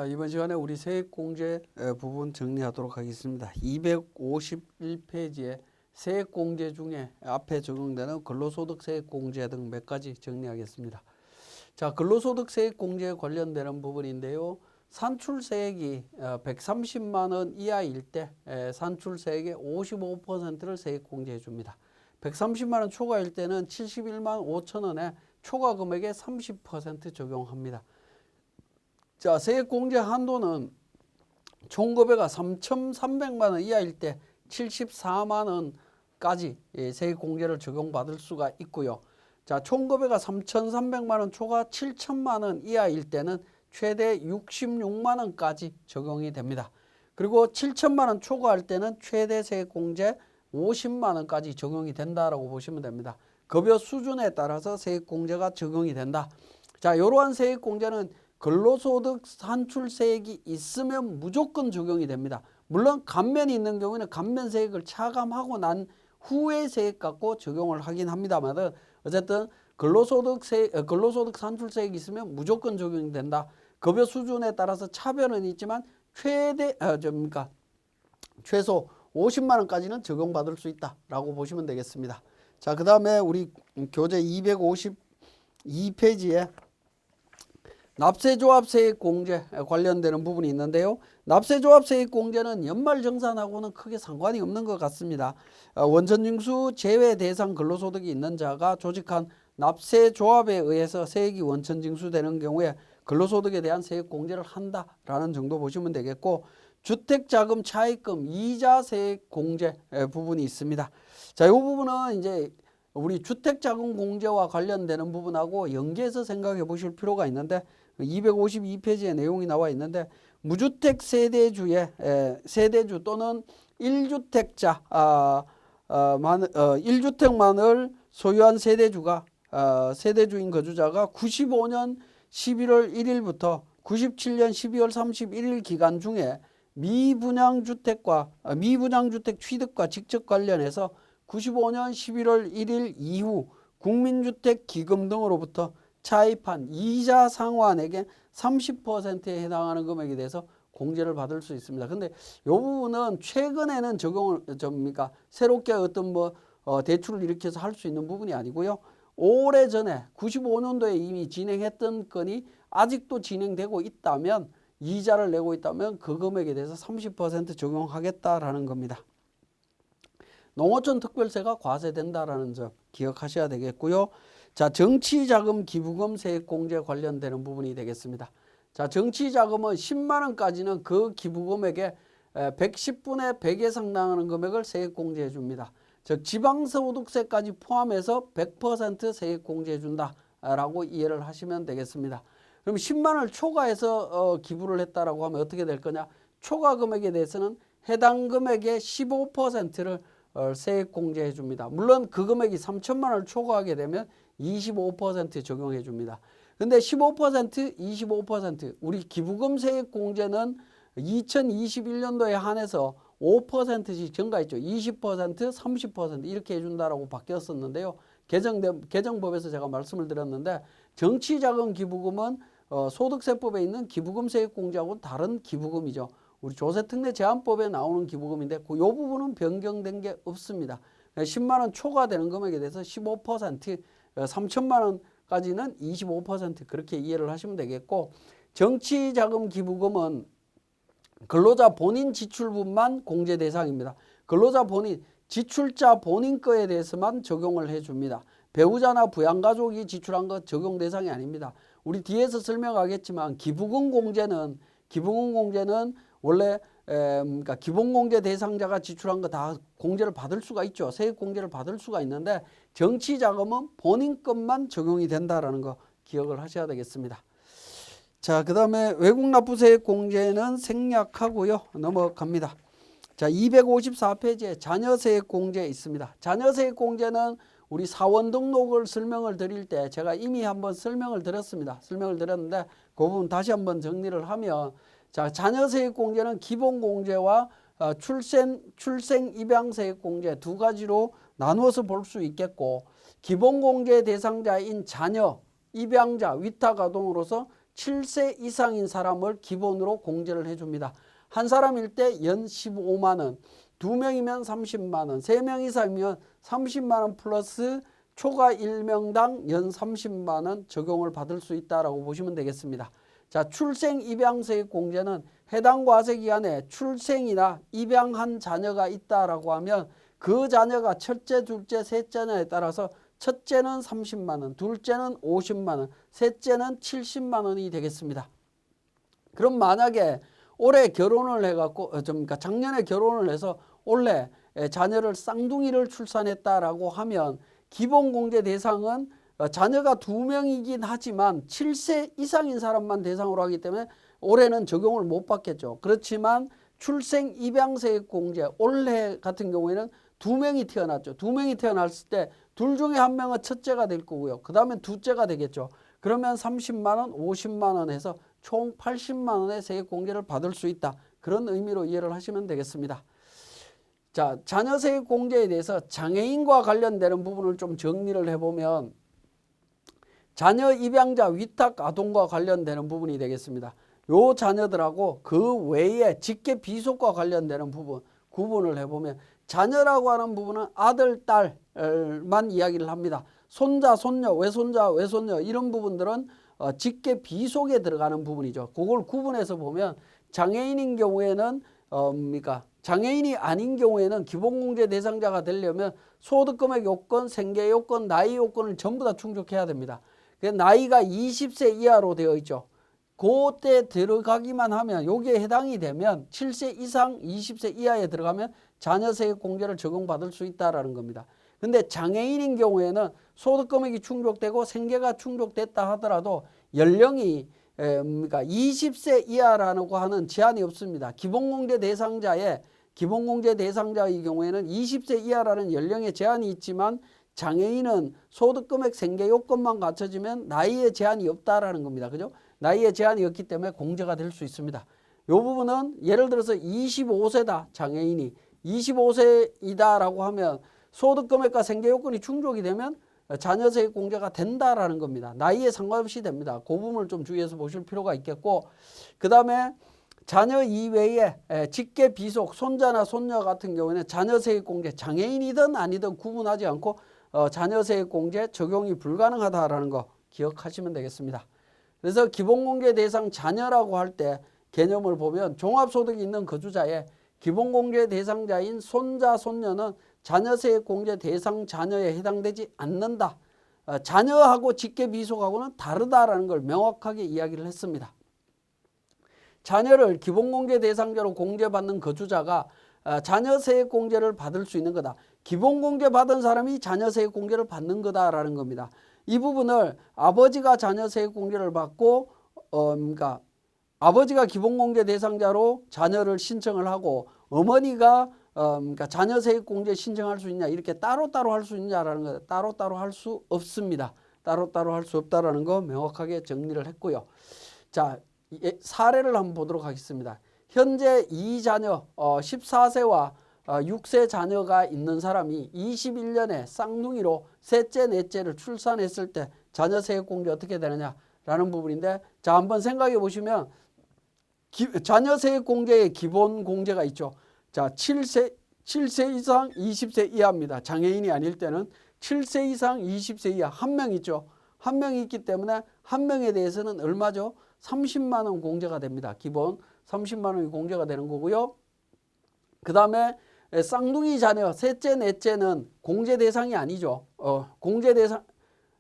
자, 이번 시간에 우리 세액공제 부분 정리하도록 하겠습니다. 251페이지에 세액공제 중에 앞에 적용되는 근로소득세액공제 등 몇 가지 정리하겠습니다. 자, 근로소득세액공제에 관련되는 부분인데요. 산출세액이 130만 원 이하일 때 산출세액의 55%를 세액공제해 줍니다. 130만 원 초과일 때는 71만 5천 원에 초과 금액의 30% 적용합니다. 자, 세액공제 한도는 총급여가 3,300만 원 이하일 때 74만 원까지 세액공제를 적용받을 수가 있고요. 자, 총급여가 3,300만 원 초과 7천만 원 이하일 때는 최대 66만 원까지 적용이 됩니다. 그리고 7천만 원 초과할 때는 최대 세액공제 50만 원까지 적용이 된다라고 보시면 됩니다. 급여 수준에 따라서 세액공제가 적용이 된다. 자, 이러한 세액공제는 근로소득 산출세액이 있으면 무조건 적용이 됩니다. 물론 간면이 있는 경우에는 간면세액을 차감하고 난 후에 세액 갖고 적용을 하긴 합니다만 어쨌든 근로소득 산출세액이 있으면 무조건 적용이 된다. 급여 수준에 따라서 차별은 있지만 최소 50만 원까지는 적용받을 수 있다라고 보시면 되겠습니다. 자, 그 다음에 우리 교재 252페이지에 납세조합세액공제 관련되는 부분이 있는데요. 납세조합세액공제는 연말정산하고는 크게 상관이 없는 것 같습니다. 원천징수 제외 대상 근로소득이 있는 자가 조직한 납세조합에 의해서 세액이 원천징수되는 경우에 근로소득에 대한 세액공제를 한다라는 정도 보시면 되겠고, 주택자금 차입금 이자 세액공제 부분이 있습니다. 자, 이 부분은 이제 우리 주택자금 공제와 관련되는 부분하고 연계해서 생각해 보실 필요가 있는데 252페이지에 내용이 나와 있는데 무주택 세대주 또는 1주택자 1주택만을 소유한 세대주인 거주자가 95년 11월 1일부터 97년 12월 31일 기간 중에 미분양주택 취득과 직접 관련해서 95년 11월 1일 이후 국민주택기금 등으로부터 차입한 이자 상환액의 30%에 해당하는 금액에 대해서 공제를 받을 수 있습니다. 근데 이 부분은 최근에는 새롭게 어떤 대출을 일으켜서 할 수 있는 부분이 아니고요. 오래전에 95년도에 이미 진행했던 건이 아직도 진행되고 있다면, 이자를 내고 있다면 그 금액에 대해서 30% 적용하겠다라는 겁니다. 농어촌 특별세가 과세된다라는 점 기억하셔야 되겠고요. 자, 정치자금 기부금 세액공제 관련되는 부분이 되겠습니다. 자, 정치자금은 10만 원까지는 그 기부금액의 110분의 100에 상당하는 금액을 세액공제해 줍니다. 즉 지방소득세까지 포함해서 100% 세액공제해 준다라고 이해를 하시면 되겠습니다. 그럼 10만 원을 초과해서 기부를 했다라고 하면 어떻게 될 거냐? 초과 금액에 대해서는 해당 금액의 15%를 세액공제해 줍니다. 물론 그 금액이 3천만 원을 초과하게 되면 25% 적용해 줍니다. 근데 15%, 25% 우리 기부금 세액공제는 2021년도에 한해서 5%씩 증가했죠. 20%, 30% 이렇게 해준다라고 바뀌었었는데요. 개정법에서 제가 말씀을 드렸는데 정치자금 기부금은 소득세법에 있는 기부금 세액공제하고는 다른 기부금이죠. 우리 조세특례 제한법에 나오는 기부금인데 이 부분은 변경된 게 없습니다. 10만 원 초과되는 금액에 대해서 15%, 3천만 원까지는 25% 그렇게 이해를 하시면 되겠고, 정치자금 기부금은 근로자 본인 지출분만 공제 대상입니다. 근로자 본인, 지출자 본인 거에 대해서만 적용을 해줍니다. 배우자나 부양가족이 지출한 거 적용 대상이 아닙니다. 우리 뒤에서 설명하겠지만 기부금 공제는 원래 기본공제 대상자가 지출한 거 다 공제를 받을 수가 있죠. 세액 공제를 받을 수가 있는데 정치자금은 본인 것만 적용이 된다라는 거 기억을 하셔야 되겠습니다. 자, 그 다음에 외국납부세액 공제는 생략하고요. 넘어갑니다. 자, 254페이지에 자녀세액 공제 있습니다. 자녀세액 공제는 우리 사원 등록을 설명을 드릴 때 제가 이미 한번 설명을 드렸는데 그 부분 다시 한번 정리를 하면, 자, 자녀세액 공제는 기본공제와 출생 입양세액 공제 두 가지로 나누어서 볼 수 있겠고, 기본공제 대상자인 자녀, 입양자, 위탁아동으로서 7세 이상인 사람을 기본으로 공제를 해줍니다. 한 사람일 때 연 15만 원, 2명이면 30만 원, 3명 이상이면 30만 원 플러스 초과 1명당 연 30만 원 적용을 받을 수 있다라고 보시면 되겠습니다. 자, 출생 입양세액 공제는 해당 과세 기간에 출생이나 입양한 자녀가 있다라고 하면 그 자녀가 첫째, 둘째, 셋째냐에 따라서 첫째는 30만 원, 둘째는 50만 원, 셋째는 70만 원이 되겠습니다. 그럼 만약에 올해 결혼을 해갖고, 그러니까 작년에 결혼을 해서 올해 자녀를 쌍둥이를 출산했다라고 하면 기본공제 대상은 자녀가 2명이긴 하지만 7세 이상인 사람만 대상으로 하기 때문에 올해는 적용을 못 받겠죠. 그렇지만 출생 입양세액 공제 올해 같은 경우에는 2명이 태어났죠. 2명이 태어났을 때 둘 중에 한 명은 첫째가 될 거고요. 그 다음에 둘째가 되겠죠. 그러면 30만 원, 50만 원 해서 총 80만 원의 세액 공제를 받을 수 있다. 그런 의미로 이해를 하시면 되겠습니다. 자, 자녀세액 공제에 대해서 장애인과 관련되는 부분을 좀 정리를 해보면 자녀 입양자 위탁 아동과 관련되는 부분이 되겠습니다. 요 자녀들하고 그 외에 직계 비속과 관련되는 부분 구분을 해보면 자녀라고 하는 부분은 아들, 딸만 이야기를 합니다. 손자, 손녀, 외손자, 외손녀 이런 부분들은 직계 비속에 들어가는 부분이죠. 그걸 구분해서 보면 장애인인 경우에는 장애인이 아닌 경우에는 기본공제 대상자가 되려면 소득금액 요건, 생계 요건, 나이 요건을 전부 다 충족해야 됩니다. 나이가 20세 이하로 되어 있죠. 그때 들어가기만 하면 여기에 해당이 되면 7세 이상 20세 이하에 들어가면 자녀세액 공제를 적용받을 수 있다라는 겁니다. 근데 장애인인 경우에는 소득금액이 충족되고 생계가 충족됐다 하더라도 연령이 20세 이하라고 하는 제한이 없습니다. 기본공제 대상자의 경우에는 20세 이하라는 연령의 제한이 있지만 장애인은 소득금액 생계 요건만 갖춰지면 나이에 제한이 없다라는 겁니다. 그죠? 나이에 제한이 없기 때문에 공제가 될 수 있습니다. 이 부분은 예를 들어서 25세다 장애인이 25세이다라고 하면 소득금액과 생계 요건이 충족이 되면 자녀세액 공제가 된다라는 겁니다. 나이에 상관없이 됩니다. 그 부분을 좀 주의해서 보실 필요가 있겠고, 그 다음에 자녀 이외에 직계 비속 손자나 손녀 같은 경우에는 자녀세액 공제 장애인이든 아니든 구분하지 않고 자녀세액 공제 적용이 불가능하다라는 거 기억하시면 되겠습니다. 그래서 기본공제 대상 자녀라고 할 때 개념을 보면 종합소득이 있는 거주자의 기본공제 대상자인 손자, 손녀는 자녀세액 공제 대상 자녀에 해당되지 않는다. 자녀하고 직계 비속하고는 다르다라는 걸 명확하게 이야기를 했습니다. 자녀를 기본공제 대상자로 공제받는 거주자가 자녀세액 공제를 받을 수 있는 거다. 기본공제 받은 사람이 자녀세액 공제를 받는 거다라는 겁니다. 이 부분을 아버지가 자녀세액 공제를 받고 아버지가 기본공제 대상자로 자녀를 신청을 하고 어머니가 자녀세액 공제 신청할 수 있냐 이렇게 따로따로 할 수 있냐라는 거 따로따로 할 수 없습니다. 따로따로 할 수 없다라는 거 명확하게 정리를 했고요. 자, 사례를 한번 보도록 하겠습니다. 현재 2자녀 14세와 6세 자녀가 있는 사람이 21년에 쌍둥이로 셋째, 넷째를 출산했을 때 자녀세액 공제 어떻게 되느냐라는 부분인데, 자, 한번 생각해 보시면 자녀세액 공제의 기본 공제가 있죠. 자, 7세 이상 20세 이하입니다. 장애인이 아닐 때는 7세 이상 20세 이하 한 명 있죠. 한 명이 있기 때문에 한 명에 대해서는 얼마죠? 30만 원 공제가 됩니다. 기본 30만 원이 공제가 되는 거고요. 그 다음에 쌍둥이 자녀 셋째, 넷째는 공제 대상이 아니죠. 공제 대상,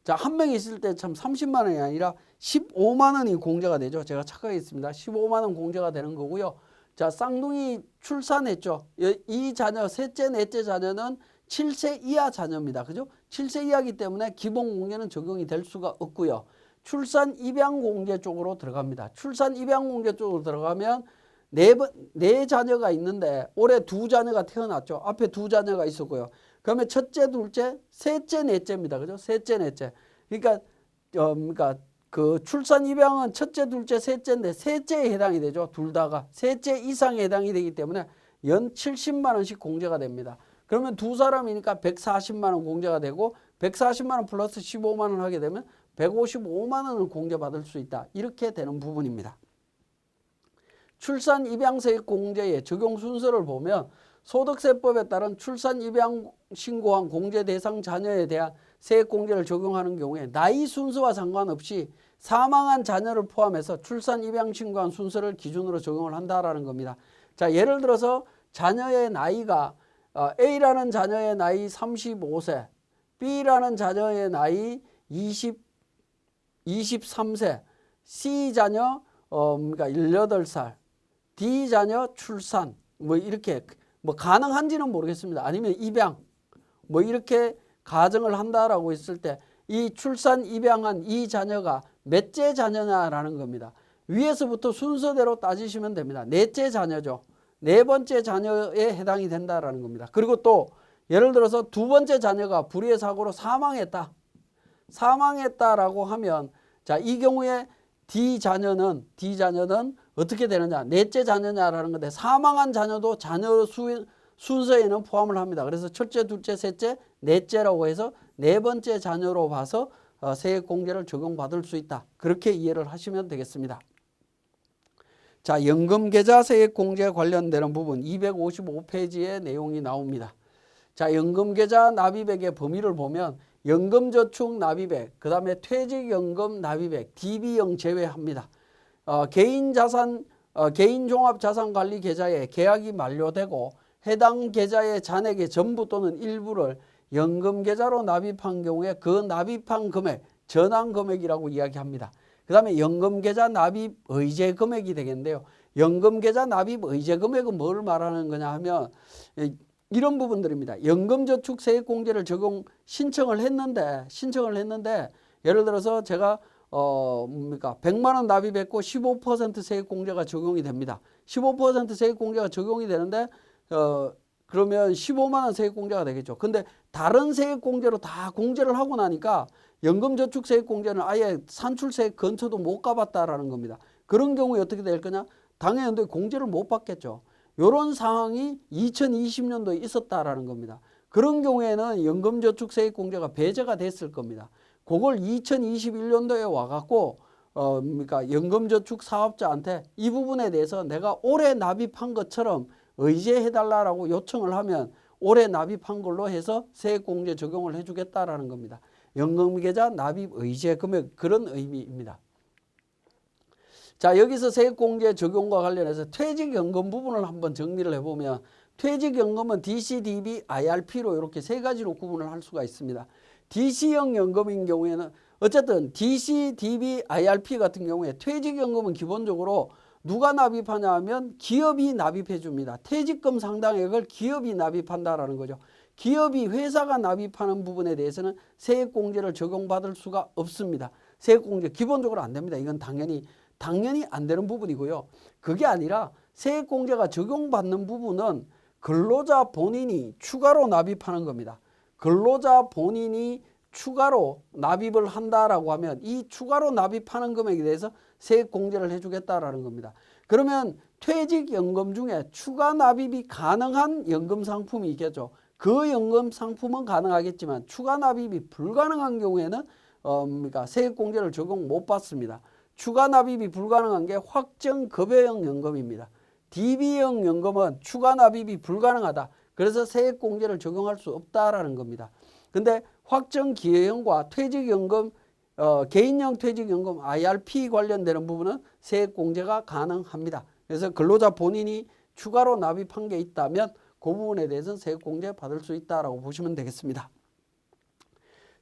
자, 한 명이 있을 때 참 30만 원이 아니라 15만 원이 공제가 되죠. 제가 착각했습니다. 15만 원 공제가 되는 거고요. 자, 쌍둥이 출산했죠. 이 자녀 셋째, 넷째 자녀는 7세 이하 자녀입니다. 그죠? 7세 이하이기 때문에 기본 공제는 적용이 될 수가 없고요. 출산 입양 공제 쪽으로 들어갑니다. 출산 입양 공제 쪽으로 들어가면 네 자녀가 있는데 올해 2자녀가 태어났죠. 앞에 2자녀가 있었고요. 그러면 첫째, 둘째, 셋째, 넷째입니다. 그죠? 셋째, 넷째. 그러니까 그 출산 입양은 첫째, 둘째, 셋째인데 셋째에 해당이 되죠. 둘 다가 셋째 이상에 해당이 되기 때문에 연 70만 원씩 공제가 됩니다. 그러면 두 사람이니까 140만 원 공제가 되고 140만 원 플러스 15만 원 하게 되면 155만 원을 공제받을 수 있다. 이렇게 되는 부분입니다. 출산 입양세액 공제의 적용 순서를 보면 소득세법에 따른 출산 입양 신고한 공제 대상 자녀에 대한 세액 공제를 적용하는 경우에 나이 순서와 상관없이 사망한 자녀를 포함해서 출산 입양 신고한 순서를 기준으로 적용을 한다라는 겁니다. 자, 예를 들어서 자녀의 나이가 A라는 자녀의 나이 35세, B라는 자녀의 나이 23세, C 자녀 그러니까 18살, D 자녀 출산 뭐 이렇게 뭐 가능한지는 모르겠습니다. 아니면 입양 뭐 이렇게 가정을 한다라고 했을 때 이 출산 입양한 이 자녀가 몇째 자녀냐라는 겁니다. 위에서부터 순서대로 따지시면 됩니다. 넷째 자녀죠. 네 번째 자녀에 해당이 된다라는 겁니다. 그리고 또 예를 들어서 두 번째 자녀가 불의의 사고로 사망했다라고 하면 자, 이 경우에 D 자녀는 어떻게 되느냐? 넷째 자녀냐라는 건데 사망한 자녀도 자녀 순서에는 포함을 합니다. 그래서 첫째, 둘째, 셋째, 넷째라고 해서 네 번째 자녀로 봐서 세액 공제를 적용받을 수 있다. 그렇게 이해를 하시면 되겠습니다. 자, 연금계좌 세액 공제 관련되는 부분 255페이지의 내용이 나옵니다. 자, 연금계좌 납입액의 범위를 보면 연금저축 납입액, 그 다음에 퇴직연금 납입액, DB형 제외합니다. 개인종합자산관리계좌에 계약이 만료되고 해당 계좌의 잔액의 전부 또는 일부를 연금계좌로 납입한 경우에 그 납입한 금액, 전환금액이라고 이야기합니다. 그 다음에 연금계좌 납입 의제 금액이 되겠는데요. 연금계좌 납입 의제 금액은 뭘 말하는 거냐 하면 이런 부분들입니다. 연금저축 세액공제를 적용 신청을 했는데 예를 들어서 제가 100만 원 납입했고 15% 세액공제가 적용이 됩니다. 15% 세액공제가 적용이 되는데 그러면 15만 원 세액공제가 되겠죠. 근데 다른 세액공제로 다 공제를 하고 나니까 연금저축 세액공제는 아예 산출세액 근처도 못 가봤다라는 겁니다. 그런 경우에 어떻게 될 거냐? 당연히 공제를 못 받겠죠. 이런 상황이 2020년도에 있었다라는 겁니다. 그런 경우에는 연금저축 세액공제가 배제가 됐을 겁니다. 그걸 2021년도에 와갖고 그러니까 연금저축 사업자한테 이 부분에 대해서 내가 올해 납입한 것처럼 의제해달라고 요청을 하면 올해 납입한 걸로 해서 세액공제 적용을 해주겠다라는 겁니다. 연금계좌 납입 의제 금액 그런 의미입니다. 자, 여기서 세액공제 적용과 관련해서 퇴직연금 부분을 한번 정리를 해보면 퇴직연금은 DC, DB, IRP로 이렇게 세 가지로 구분을 할 수가 있습니다. DC형 연금인 경우에는 어쨌든 DC, DB, IRP 같은 경우에 퇴직연금은 기본적으로 누가 납입하냐 하면 기업이 납입해 줍니다. 퇴직금 상당액을 기업이 납입한다라는 거죠. 기업이 회사가 납입하는 부분에 대해서는 세액공제를 적용받을 수가 없습니다. 세액공제 기본적으로 안 됩니다. 이건 당연히 안 되는 부분이고요. 그게 아니라 세액공제가 적용받는 부분은 근로자 본인이 추가로 납입하는 겁니다. 근로자 본인이 추가로 납입을 한다라고 하면 이 추가로 납입하는 금액에 대해서 세액공제를 해주겠다라는 겁니다. 그러면 퇴직연금 중에 추가 납입이 가능한 연금 상품이 있겠죠. 그 연금 상품은 가능하겠지만 추가 납입이 불가능한 경우에는 그러니까 세액공제를 적용 못 받습니다. 추가 납입이 불가능한 게 확정급여형 연금입니다. DB형 연금은 추가 납입이 불가능하다. 그래서 세액공제를 적용할 수 없다라는 겁니다. 근데 확정기여형과 퇴직연금, 개인형 퇴직연금 IRP 관련되는 부분은 세액공제가 가능합니다. 그래서 근로자 본인이 추가로 납입한 게 있다면 그 부분에 대해서는 세액공제 받을 수 있다라고 보시면 되겠습니다.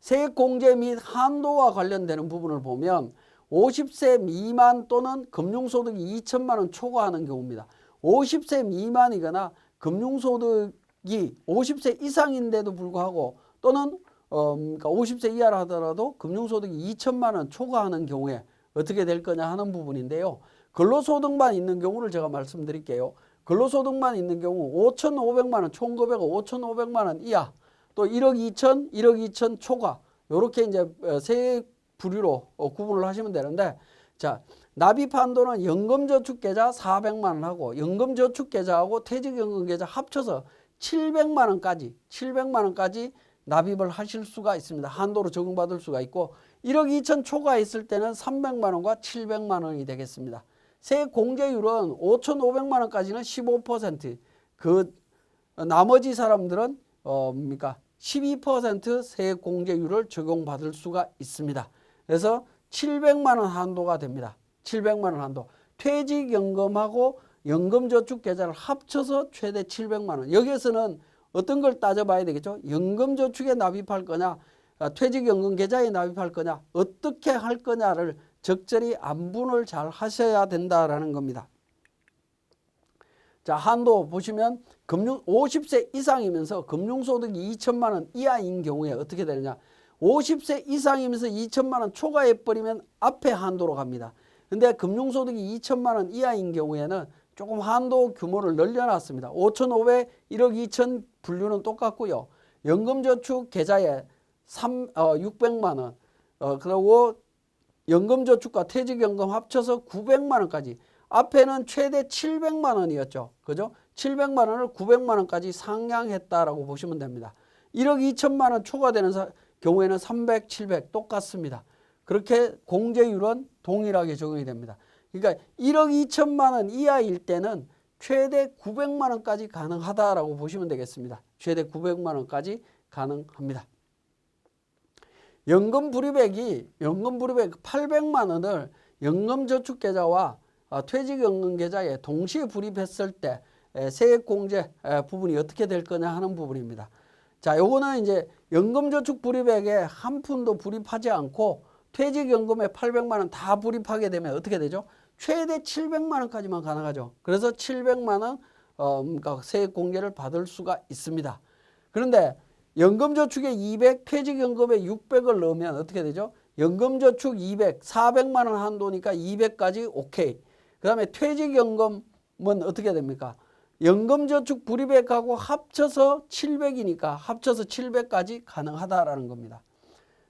세액공제 및 한도와 관련되는 부분을 보면 50세 미만 또는 금융소득이 2천만 원 초과하는 경우입니다. 50세 미만이거나 금융소득이 50세 이상인데도 불구하고 또는 그러니까 50세 이하라 하더라도 금융소득이 2천만 원 초과하는 경우에 어떻게 될 거냐 하는 부분인데요. 근로소득만 있는 경우를 제가 말씀드릴게요. 근로소득만 있는 경우 5,500만 원, 총급여가 5,500만 원 이하, 또 1억 2천, 1억 2천 초과 이렇게 이제 세액 부류로 구분을 하시면 되는데, 자, 납입 한도는 연금저축계좌 400만 원하고 연금저축계좌하고 퇴직연금계좌 합쳐서 700만 원까지 납입을 하실 수가 있습니다. 한도로 적용받을 수가 있고 1억 2천 초과했을 때는 300만 원과 700만 원이 되겠습니다. 세액 공제율은 5,500만 원까지는 15%, 그 나머지 사람들은 12% 세액 공제율을 적용받을 수가 있습니다. 그래서 700만 원 한도가 됩니다. 700만 원 한도. 퇴직연금하고 연금저축계좌를 합쳐서 최대 700만 원. 여기에서는 어떤 걸 따져봐야 되겠죠? 연금저축에 납입할 거냐, 퇴직연금계좌에 납입할 거냐, 어떻게 할 거냐를 적절히 안분을 잘 하셔야 된다라는 겁니다. 자, 한도 보시면 50세 이상이면서 금융소득이 2천만 원 이하인 경우에 어떻게 되느냐. 50세 이상이면서 2천만 원 초과해버리면 앞에 한도로 갑니다. 근데 금융소득이 2천만 원 이하인 경우에는 조금 한도 규모를 늘려놨습니다. 5,500, 1억 2천 분류는 똑같고요. 연금저축 계좌에 600만 원, 그리고 연금저축과 퇴직연금 합쳐서 900만 원까지. 앞에는 최대 700만 원이었죠. 그죠? 700만 원을 900만 원까지 상향했다라고 보시면 됩니다. 1억 2천만 원 초과되는 경우에는 300, 700 똑같습니다. 그렇게 공제율은 동일하게 적용이 됩니다. 그러니까 1억 2천만 원 이하일 때는 최대 900만 원까지 가능하다라고 보시면 되겠습니다. 최대 900만 원까지 가능합니다. 연금불입액 800만 원을 연금저축계좌와 퇴직연금계좌에 동시에 불입했을 때 세액공제 부분이 어떻게 될 거냐 하는 부분입니다. 자, 요거는 이제 연금저축 불입액에 한 푼도 불입하지 않고 퇴직연금에 800만 원 다 불입하게 되면 어떻게 되죠? 최대 700만 원까지만 가능하죠. 그래서 700만 원 그러니까 세액공제를 받을 수가 있습니다. 그런데 연금저축에 200, 퇴직연금에 600을 넣으면 어떻게 되죠? 연금저축 200, 400만 원 한도니까 200까지 오케이. 그 다음에 퇴직연금은 어떻게 됩니까? 연금저축 불입액하고 합쳐서 700이니까 합쳐서 700까지 가능하다라는 겁니다.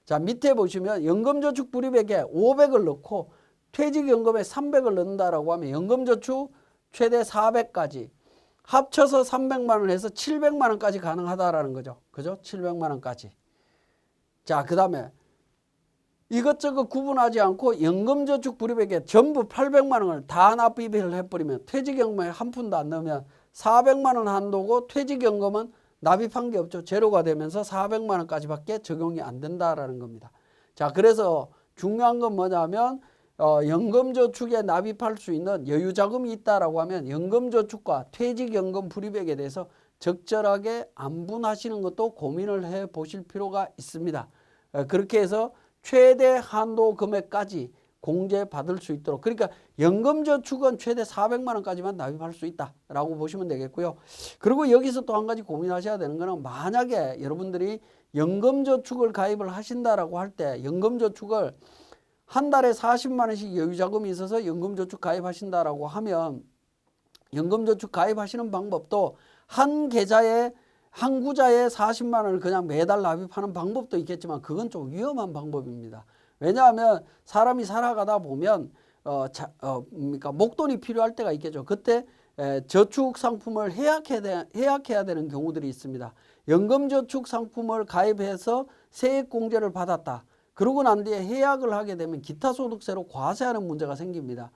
자, 밑에 보시면 연금저축 불입액에 500을 넣고 퇴직연금에 300을 넣는다라고 하면 연금저축 최대 400까지 합쳐서 300만 원 해서 700만 원까지 가능하다라는 거죠. 그죠? 700만 원까지. 자, 그 다음에 이것저것 구분하지 않고 연금저축 불입액에 전부 800만 원을 다 납입을 해버리면 퇴직연금에 한 푼도 안 넣으면 400만 원 한도고 퇴직연금은 납입한 게 없죠. 제로가 되면서 400만 원까지밖에 적용이 안 된다라는 겁니다. 자, 그래서 중요한 건 뭐냐면 연금저축에 납입할 수 있는 여유자금이 있다라고 하면 연금저축과 퇴직연금 불입액에 대해서 적절하게 안분하시는 것도 고민을 해 보실 필요가 있습니다. 그렇게 해서 최대 한도 금액까지 공제받을 수 있도록, 그러니까 연금저축은 최대 400만 원까지만 납입할 수 있다라고 보시면 되겠고요. 그리고 여기서 또 한 가지 고민하셔야 되는 거는 만약에 여러분들이 연금저축을 가입을 하신다라고 할 때 연금저축을 한 달에 40만 원씩 여유자금이 있어서 연금저축 가입하신다라고 하면 연금저축 가입하시는 방법도 한 계좌에 한 구자에 40만 원을 그냥 매달 납입하는 방법도 있겠지만 그건 좀 위험한 방법입니다. 왜냐하면 사람이 살아가다 보면 그러니까 목돈이 필요할 때가 있겠죠. 그때 저축 상품을 해약해야 되는 경우들이 있습니다. 연금저축 상품을 가입해서 세액공제를 받았다. 그러고 난 뒤에 해약을 하게 되면 기타소득세로 과세하는 문제가 생깁니다.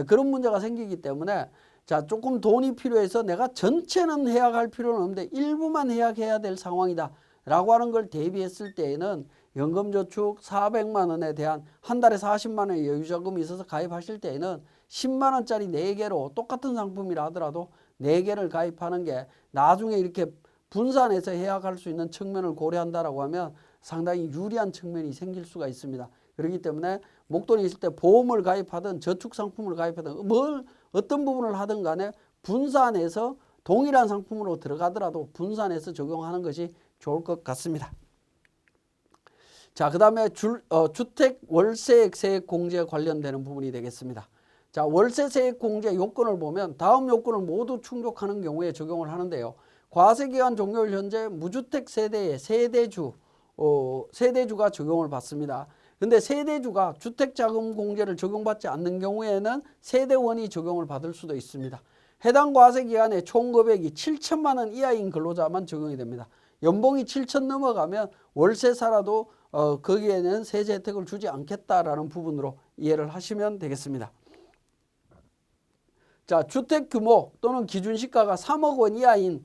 그런 문제가 생기기 때문에 자, 조금 돈이 필요해서 내가 전체는 해약할 필요는 없는데 일부만 해약해야 될 상황이다 라고 하는 걸 대비했을 때에는 연금저축 400만 원에 대한 한 달에 40만 원의 여유자금이 있어서 가입하실 때에는 10만 원짜리 4개로 똑같은 상품이라 하더라도 4개를 가입하는 게 나중에 이렇게 분산해서 해약할 수 있는 측면을 고려한다라고 하면 상당히 유리한 측면이 생길 수가 있습니다. 그렇기 때문에 목돈이 있을 때 보험을 가입하든 저축 상품을 가입하든 어떤 부분을 하든 간에 분산해서 동일한 상품으로 들어가더라도 분산해서 적용하는 것이 좋을 것 같습니다. 자, 그 다음에 주택 월세액 세액 공제에 관련되는 부분이 되겠습니다. 자, 월세 세액 공제 요건을 보면 다음 요건을 모두 충족하는 경우에 적용을 하는데요. 과세기간 종료일 현재 무주택 세대의 세대주가 적용을 받습니다. 근데 세대주가 주택자금 공제를 적용받지 않는 경우에는 세대원이 적용을 받을 수도 있습니다. 해당 과세 기간에 총 금액이 7천만 원 이하인 근로자만 적용이 됩니다. 연봉이 7천 넘어가면 월세사라도 거기에는 세제 혜택을 주지 않겠다라는 부분으로 이해를 하시면 되겠습니다. 자, 주택 규모 또는 기준시가가 3억 원 이하인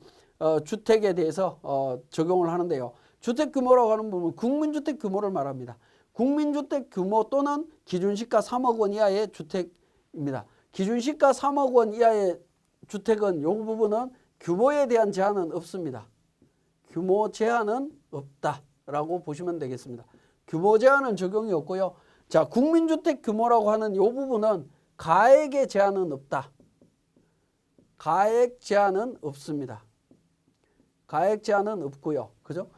주택에 대해서 적용을 하는데요. 주택 규모라고 하는 부분은 국민주택 규모를 말합니다. 국민주택 규모 또는 기준시가 3억 원 이하의 주택입니다. 기준시가 3억 원 이하의 주택은 이 부분은 규모에 대한 제한은 없습니다. 규모 제한은 없다라고 보시면 되겠습니다. 규모 제한은 적용이 없고요. 자, 국민주택 규모라고 하는 이 부분은 가액의 제한은 없다. 가액 제한은 없습니다. 가액 제한은 없고요. 그죠?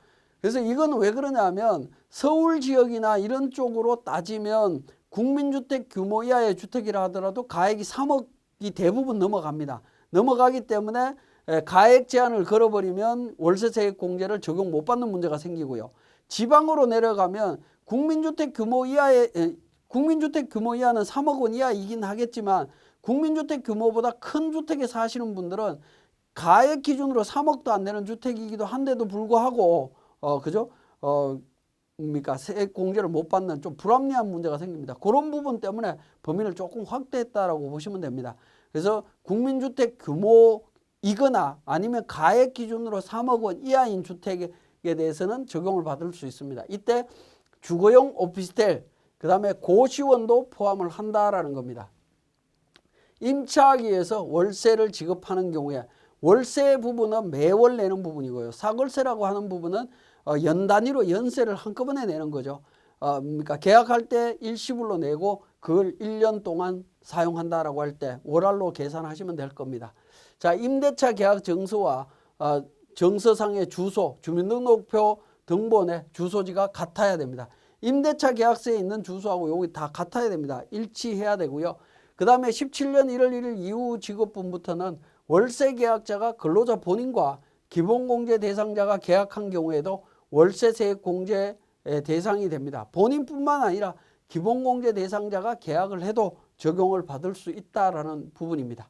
그래서 이건 왜 그러냐면 서울 지역이나 이런 쪽으로 따지면 국민주택 규모 이하의 주택이라 하더라도 가액이 3억이 대부분 넘어갑니다. 넘어가기 때문에 가액 제한을 걸어버리면 월세세액 공제를 적용 못 받는 문제가 생기고요. 지방으로 내려가면 국민주택 규모 이하는 3억 원 이하이긴 하겠지만 국민주택 규모보다 큰 주택에 사시는 분들은 가액 기준으로 3억도 안 되는 주택이기도 한데도 불구하고 그죠? 그러니까 세액 공제를 못 받는 좀 불합리한 문제가 생깁니다. 그런 부분 때문에 범위를 조금 확대했다라고 보시면 됩니다. 그래서 국민주택 규모이거나 아니면 가액 기준으로 3억 원 이하인 주택에 대해서는 적용을 받을 수 있습니다. 이때 주거용 오피스텔, 그 다음에 고시원도 포함을 한다라는 겁니다. 임차하기 위해서 월세를 지급하는 경우에 월세 부분은 매월 내는 부분이고요. 사월세라고 하는 부분은 연 단위로 연세를 한꺼번에 내는 거죠. 그러니까 계약할 때 일시불로 내고 그걸 1년 동안 사용한다라고 할 때 월할로 계산하시면 될 겁니다. 자, 임대차 계약 정서와 정서상의 주소, 주민등록표 등본의 주소지가 같아야 됩니다. 임대차 계약서에 있는 주소하고 여기 다 같아야 됩니다. 일치해야 되고요. 그 다음에 17년 1월 1일 이후 지급분부터는 월세 계약자가 근로자 본인과 기본공제 대상자가 계약한 경우에도 월세세액 공제 대상이 됩니다. 본인뿐만 아니라 기본공제 대상자가 계약을 해도 적용을 받을 수 있다라는 부분입니다.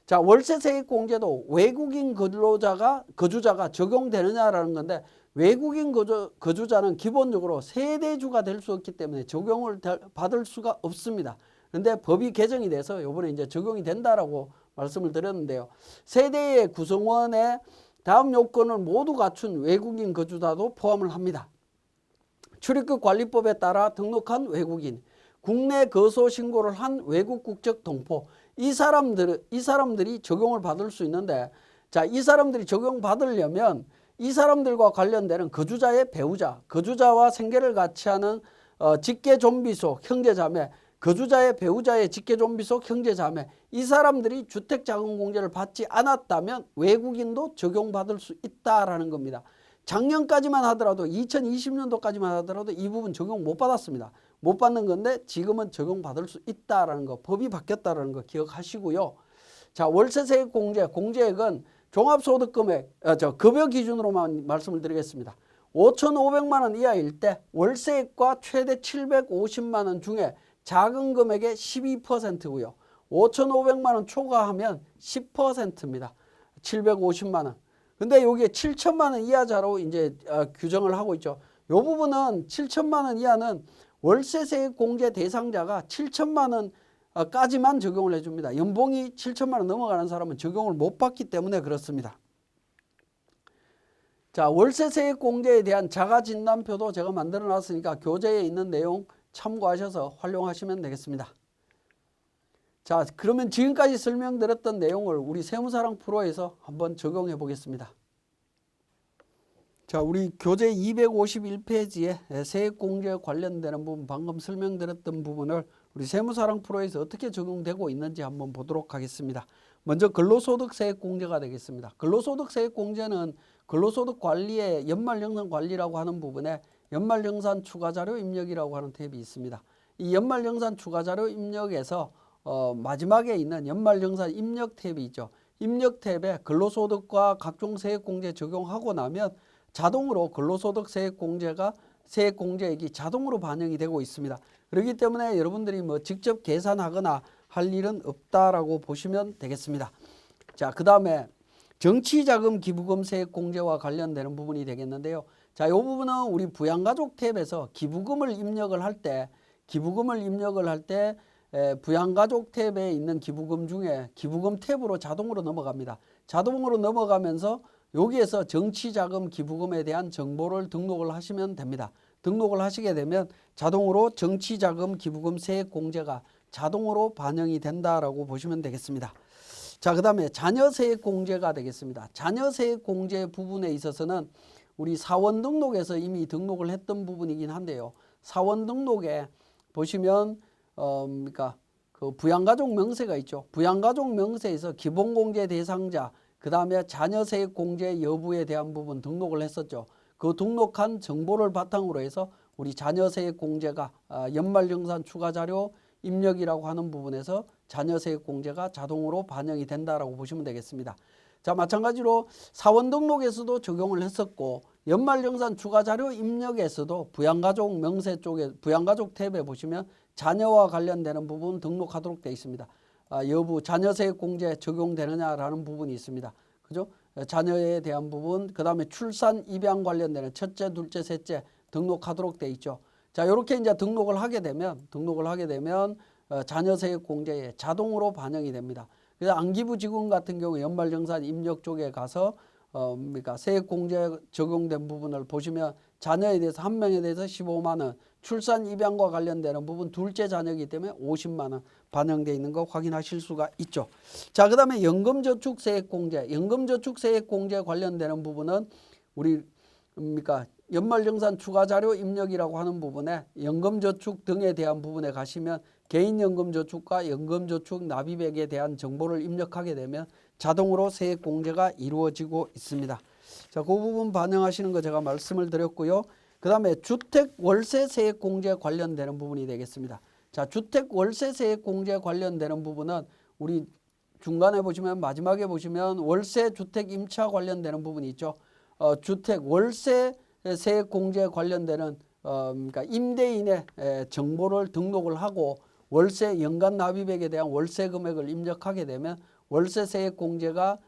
자, 월세세액 공제도 외국인 거주자가 적용되느냐라는 건데 외국인 거주자는 기본적으로 세대주가 될 수 없기 때문에 적용을 받을 수가 없습니다. 그런데 법이 개정이 돼서 이번에 이제 적용이 된다라고 말씀을 드렸는데요. 세대의 구성원의 다음 요건을 모두 갖춘 외국인 거주자도 포함을 합니다. 출입국 관리법에 따라 등록한 외국인, 국내 거소 신고를 한 외국 국적 동포, 이 사람들이 적용을 받을 수 있는데, 자, 이 사람들이 적용받으려면 이 사람들과 관련되는 거주자의 배우자, 거주자와 생계를 같이 하는 직계 좀비속 형제자매, 거주자의 배우자의 직계 좀비속 형제자매, 이 사람들이 주택자금공제를 받지 않았다면 외국인도 적용받을 수 있다라는 겁니다. 작년까지만 하더라도 2020년도까지만 하더라도 이 부분 적용 못 받았습니다. 못 받는 건데 지금은 적용받을 수 있다라는 거, 법이 바뀌었다라는 거 기억하시고요. 자, 월세세액 공제액은 종합소득금액, 급여 기준으로만 말씀을 드리겠습니다. 5,500만 원 이하일 때 월세액과 최대 750만 원 중에 작은 금액의 12%고요. 5,500만 원 초과하면 10%입니다. 750만 원. 근데 여기에 7천만 원 이하자로 이제 규정을 하고 있죠. 이 부분은 7천만 원 이하는 월세세액 공제 대상자가 7천만 원까지만 적용을 해줍니다. 연봉이 7천만 원 넘어가는 사람은 적용을 못 받기 때문에 그렇습니다. 자, 월세세액 공제에 대한 자가진단표도 제가 만들어 놨으니까 교재에 있는 내용 참고하셔서 활용하시면 되겠습니다. 자, 그러면 지금까지 설명드렸던 내용을 우리 세무사랑 프로에서 한번 적용해 보겠습니다. 자, 우리 교재 251페이지에 세액공제에 관련되는 부분, 방금 설명드렸던 부분을 우리 세무사랑 프로에서 어떻게 적용되고 있는지 한번 보도록 하겠습니다. 먼저 근로소득세액공제가 되겠습니다. 근로소득세액공제는 근로소득관리의 연말정산관리라고 하는 부분에 연말정산 추가자료 입력이라고 하는 탭이 있습니다. 이 연말정산 추가자료 입력에서 마지막에 있는 연말정산 입력 탭이 있죠. 입력 탭에 근로소득과 각종 세액공제 적용하고 나면 자동으로 세액공제액이 자동으로 반영이 되고 있습니다. 그렇기 때문에 여러분들이 직접 계산하거나 할 일은 없다라고 보시면 되겠습니다. 자, 그 다음에 정치자금 기부금 세액공제와 관련되는 부분이 되겠는데요. 자, 이 부분은 우리 부양가족 탭에서 기부금을 입력을 할 때 부양가족 탭에 있는 기부금 중에 기부금 탭으로 자동으로 넘어갑니다. 자동으로 넘어가면서 여기에서 정치자금 기부금에 대한 정보를 등록을 하시면 됩니다. 등록을 하시게 되면 자동으로 정치자금 기부금 세액공제가 자동으로 반영이 된다라고 보시면 되겠습니다. 자, 그 다음에 자녀세액공제가 되겠습니다. 자녀세액공제 부분에 있어서는 우리 사원 등록에서 이미 등록을 했던 부분이긴 한데요. 사원 등록에 보시면 그러니까 그 부양가족 명세가 있죠. 부양가족 명세에서 기본공제 대상자, 그 다음에 자녀세액공제 여부에 대한 부분 등록을 했었죠. 그 등록한 정보를 바탕으로 해서 우리 자녀세액공제가 연말정산 추가자료 입력이라고 하는 부분에서 자녀세액공제가 자동으로 반영이 된다라고 보시면 되겠습니다. 자, 마찬가지로 사원 등록에서도 적용을 했었고 연말정산 추가자료 입력에서도 부양가족 명세 쪽에 부양가족 탭에 보시면 자녀와 관련되는 부분 등록하도록 되어 있습니다. 여부 자녀세액공제 적용되느냐라는 부분이 있습니다. 그죠? 자녀에 대한 부분, 그 다음에 출산, 입양 관련되는 첫째, 둘째, 셋째 등록하도록 되어 있죠. 자, 이렇게 이제 등록을 하게 되면 자녀세액공제에 자동으로 반영이 됩니다. 그래서 안기부지군 같은 경우 연말정산 입력 쪽에 가서 그러니까 세액공제 적용된 부분을 보시면 자녀에 대해서 한 명에 대해서 15만 원, 출산 입양과 관련되는 부분 둘째 자녀이기 때문에 50만 원 반영되어 있는 거 확인하실 수가 있죠. 자, 그 다음에 연금저축세액공제 관련되는 부분은 우리 그러니까 연말정산 추가자료 입력이라고 하는 부분에 연금저축 등에 대한 부분에 가시면 개인연금저축과 연금저축 납입액에 대한 정보를 입력하게 되면 자동으로 세액공제가 이루어지고 있습니다. 자, 그 부분 반영하시는 거 제가 말씀을 드렸고요. 그 다음에 주택월세세액공제 관련되는 부분이 되겠습니다. 자, 주택월세세액공제 관련되는 부분은 우리 중간에 보시면 마지막에 보시면 월세주택 임차 관련되는 부분이 있죠. 주택 월세 세액공제 관련되는 그러니까 임대인의 정보를 등록을 하고 월세 연간 납입액에 대한 월세 금액을 입력하게 되면 월세 세액공제가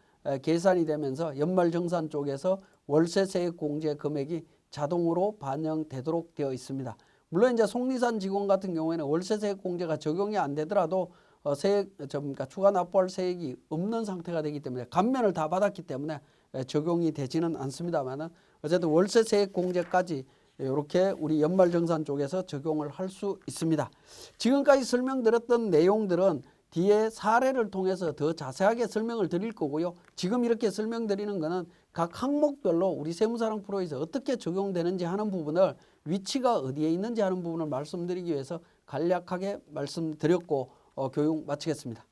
계산이 되면서 연말정산 쪽에서 월세 세액공제 금액이 자동으로 반영되도록 되어 있습니다. 물론 이제 속리산 직원 같은 경우에는 월세 세액공제가 적용이 안 되더라도 그러니까 추가 납부할 세액이 없는 상태가 되기 때문에 감면을 다 받았기 때문에 적용이 되지는 않습니다만은 어쨌든 월세 세액공제까지 이렇게 우리 연말정산 쪽에서 적용을 할 수 있습니다. 지금까지 설명드렸던 내용들은 뒤에 사례를 통해서 더 자세하게 설명을 드릴 거고요. 지금 이렇게 설명드리는 것은 각 항목별로 우리 세무사랑 프로에서 어떻게 적용되는지 하는 부분을 위치가 어디에 있는지 하는 부분을 말씀드리기 위해서 간략하게 말씀드렸고 교육 마치겠습니다.